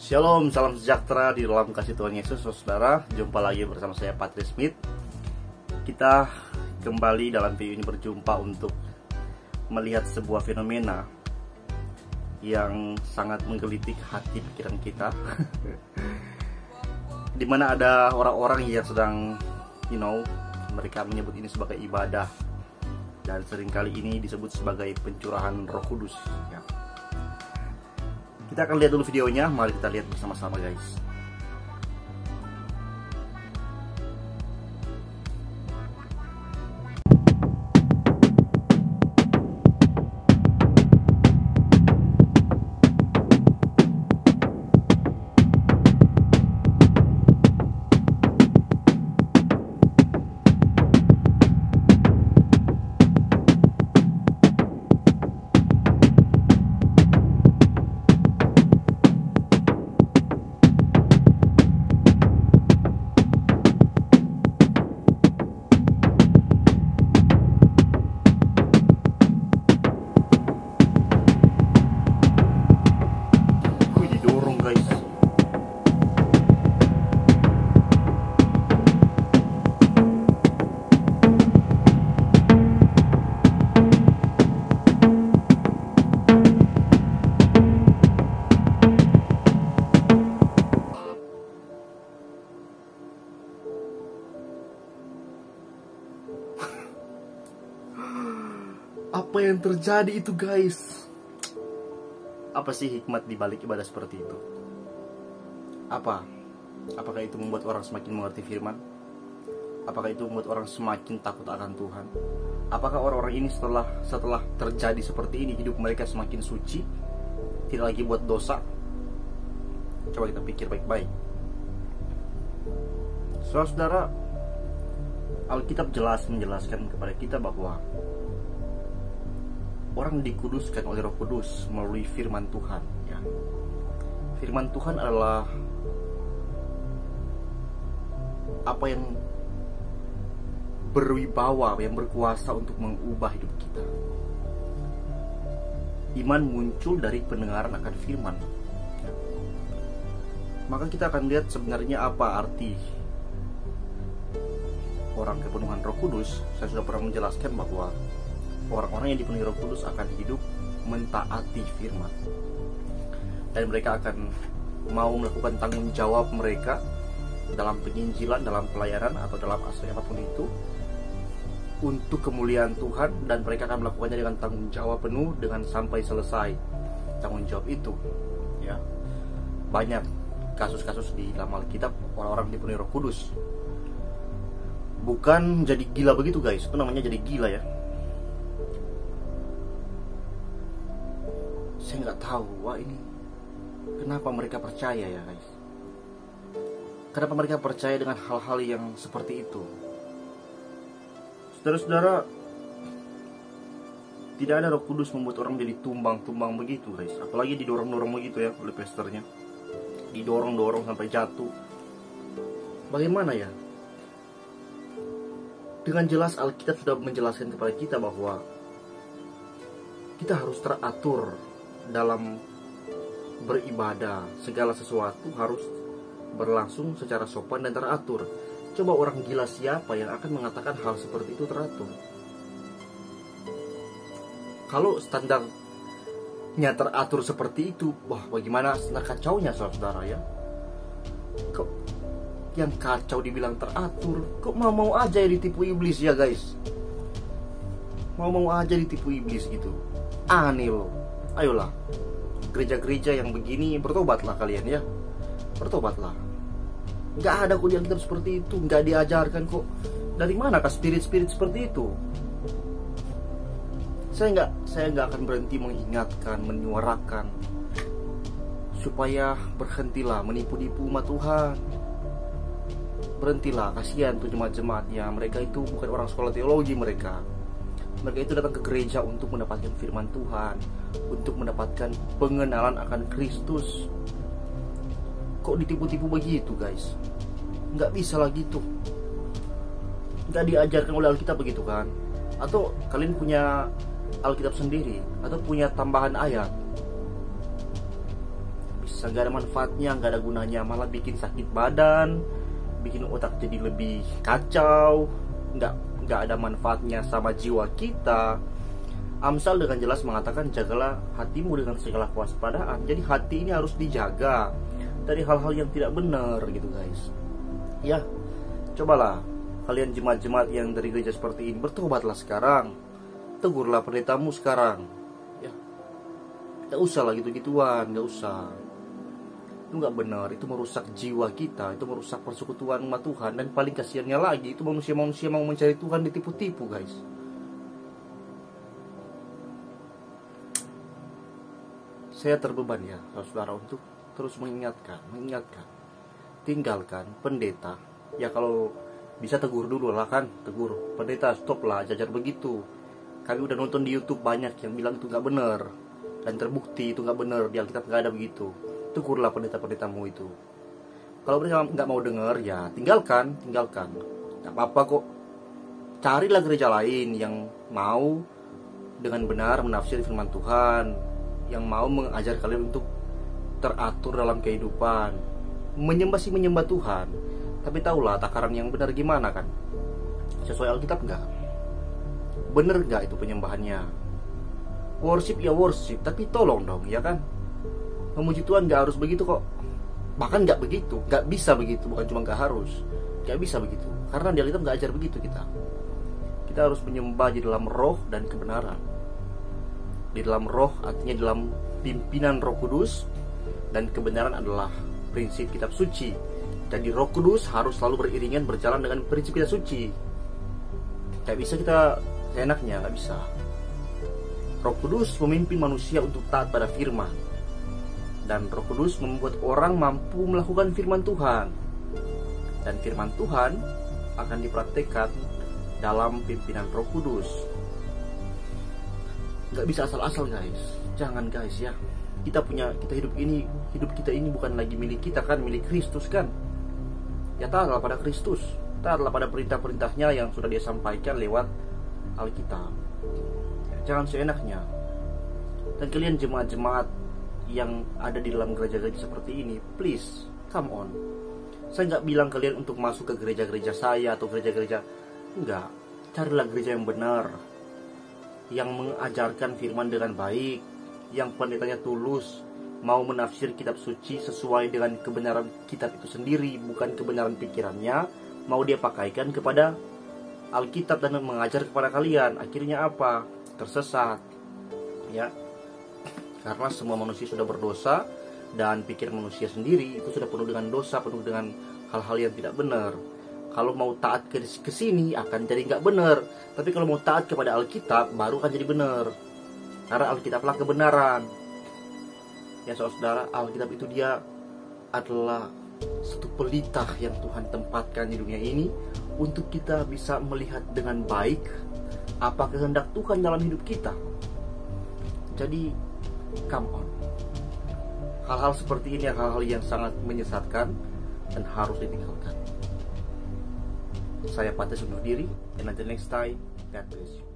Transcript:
Shalom, salam sejahtera di dalam kasih Tuhan Yesus, saudara. Jumpa lagi bersama saya, Patrick Smith. Kita kembali dalam video ini berjumpa untuk melihat sebuah fenomena yang sangat menggelitik hati pikiran kita. Dimana ada orang-orang yang sedang, mereka menyebut ini sebagai ibadah. Dan seringkali ini disebut sebagai pencurahan Roh Kudus, ya. Kita akan lihat dulu videonya, mari kita lihat bersama-sama, guys. Apa yang terjadi itu, guys? Apa sih hikmat di balik ibadah seperti itu? Apakah itu membuat orang semakin mengerti firman? Apakah itu membuat orang semakin takut akan Tuhan? Apakah orang-orang ini setelah terjadi seperti ini, hidup mereka semakin suci, tidak lagi buat dosa? Coba kita pikir baik-baik. Saudara, Alkitab jelas menjelaskan kepada kita bahwa orang dikuduskan oleh Roh Kudus melalui firman Tuhan, ya. Firman Tuhan adalah apa yang berwibawa, yang berkuasa untuk mengubah hidup kita. Iman muncul dari pendengaran akan firman, ya. Maka kita akan lihat sebenarnya apa arti orang kepenuhan Roh Kudus. Saya sudah pernah menjelaskan bahwa orang-orang yang dipenuhi Roh Kudus akan hidup mentaati firman, dan mereka akan mau melakukan tanggung jawab mereka dalam penginjilan, dalam pelayanan, atau dalam aspek apapun itu untuk kemuliaan Tuhan, dan mereka akan melakukannya dengan tanggung jawab penuh dengan sampai selesai tanggung jawab itu, ya. Banyak kasus-kasus di dalam Alkitab orang-orang dipenuhi Roh Kudus bukan jadi gila begitu, guys. Itu namanya jadi gila, ya. Saya nggak tahu, ini kenapa mereka percaya, ya, guys. Kenapa mereka percaya dengan hal-hal yang seperti itu? Saudara-saudara, tidak ada Roh Kudus membuat orang jadi tumbang-tumbang begitu, guys. Apalagi didorong-dorong begitu, ya, oleh pastornya. Didorong-dorong sampai jatuh. Bagaimana, ya? Dengan jelas Alkitab sudah menjelaskan kepada kita bahwa kita harus teratur dalam beribadah. Segala sesuatu harus berlangsung secara sopan dan teratur. Coba orang gila siapa yang akan mengatakan hal seperti itu teratur? Kalau standarnya teratur seperti itu, wah, bagaimana standar kacaunya, saudara, ya? Kok yang kacau dibilang teratur? Kok mau-mau aja ditipu iblis, ya, guys? Mau-mau aja ditipu iblis gitu. Aneh loh. Ayolah, gereja-gereja yang begini, bertobatlah kalian, ya. Bertobatlah. Nggak ada kok di Alkitab seperti itu, nggak diajarkan kok. Dari manakah spirit-spirit seperti itu? Saya nggak akan berhenti mengingatkan, menyuarakan supaya berhentilah menipu-nipu umat Tuhan. Berhentilah, kasihan tuh jemaat-jemaatnya. Mereka itu bukan orang sekolah teologi, mereka itu datang ke gereja untuk mendapatkan firman Tuhan, untuk mendapatkan pengenalan akan Kristus. Kok ditipu-tipu begitu, guys? Nggak bisa lah gitu. Nggak diajarkan oleh Alkitab begitu, kan? Atau kalian punya Alkitab sendiri, atau punya tambahan ayat? bisa, nggak ada manfaatnya, nggak ada gunanya, malah bikin sakit badan, bikin otak jadi lebih kacau, nggak ada manfaatnya sama jiwa kita. Amsal dengan jelas mengatakan, jagalah hatimu dengan segala kewaspadaan. Jadi hati ini harus dijaga dari hal-hal yang tidak benar gitu guys. Ya, cobalah kalian jemaat-jemaat yang dari gereja seperti ini, bertobatlah sekarang, tegurlah pendetamu sekarang. Ya, nggak usah lah gitu-gituan, nggak usah. Itu nggak benar, itu merusak jiwa kita, itu merusak persekutuan umat Tuhan. Dan paling kasihannya lagi, itu manusia-manusia mau mencari Tuhan ditipu-tipu guys. Saya terbeban ya saudara untuk terus mengingatkan, tinggalkan pendeta. Ya kalau bisa tegur dulu lah kan, tegur pendeta, stop lah jajar begitu. Kami udah nonton di YouTube banyak yang bilang itu nggak benar, dan terbukti itu nggak benar, di Alkitab nggak ada begitu. Tegurlah pendeta-pendetamu itu. Kalau mereka nggak mau dengar, ya tinggalkan, nggak apa-apa kok. Carilah gereja lain yang mau dengan benar menafsir firman Tuhan, yang mau mengajar kalian untuk teratur dalam kehidupan, menyembah Tuhan, tapi tahulah takaran yang benar gimana kan, sesuai Alkitab nggak, bener nggak itu penyembahannya. Worship ya worship, tapi tolong dong ya kan, memuji Tuhan nggak harus begitu kok, bahkan nggak begitu, nggak bisa begitu, bukan cuma nggak harus, nggak bisa begitu, karena di Alkitab nggak ajar begitu. Kita harus menyembah di dalam roh dan kebenaran. Di dalam roh artinya dalam pimpinan Roh Kudus, dan kebenaran adalah prinsip kitab suci. Jadi Roh Kudus harus selalu beriringan berjalan dengan prinsip kitab suci. Gak bisa kita seenaknya, gak bisa. Roh Kudus memimpin manusia untuk taat pada firman, dan Roh Kudus membuat orang mampu melakukan firman Tuhan. Dan firman Tuhan akan dipraktekkan dalam pimpinan Roh Kudus. Gak bisa asal-asal guys, jangan guys ya. Kita hidup kita ini bukan lagi milik kita kan, milik Kristus kan. Ya taatlah pada Kristus, taatlah pada perintah-perintahnya yang sudah dia sampaikan lewat Alkitab. Jangan seenaknya. Dan kalian jemaat-jemaat yang ada di dalam gereja-gereja seperti ini, please, come on. Saya nggak bilang kalian untuk masuk ke gereja-gereja saya atau gereja-gereja, enggak. Carilah gereja yang benar, yang mengajarkan firman dengan baik, yang pendetanya tulus, mau menafsir kitab suci sesuai dengan kebenaran kitab itu sendiri, bukan kebenaran pikirannya, mau dia pakaikan kepada Alkitab dan mengajar kepada kalian. Akhirnya apa? Tersesat. Ya. Karena semua manusia sudah berdosa, dan pikiran manusia sendiri itu sudah penuh dengan dosa, penuh dengan hal-hal yang tidak benar. Kalau mau taat ke sini akan jadi nggak benar, tapi kalau mau taat kepada Alkitab baru akan jadi benar. Karena Alkitablah kebenaran. Ya saudara, Alkitab itu dia adalah satu pelita yang Tuhan tempatkan di dunia ini untuk kita bisa melihat dengan baik apa kehendak Tuhan dalam hidup kita. Jadi, come on. Hal-hal seperti ini hal-hal yang sangat menyesatkan dan harus ditinggalkan. Saya Pates undur diri, and until next time, God bless you.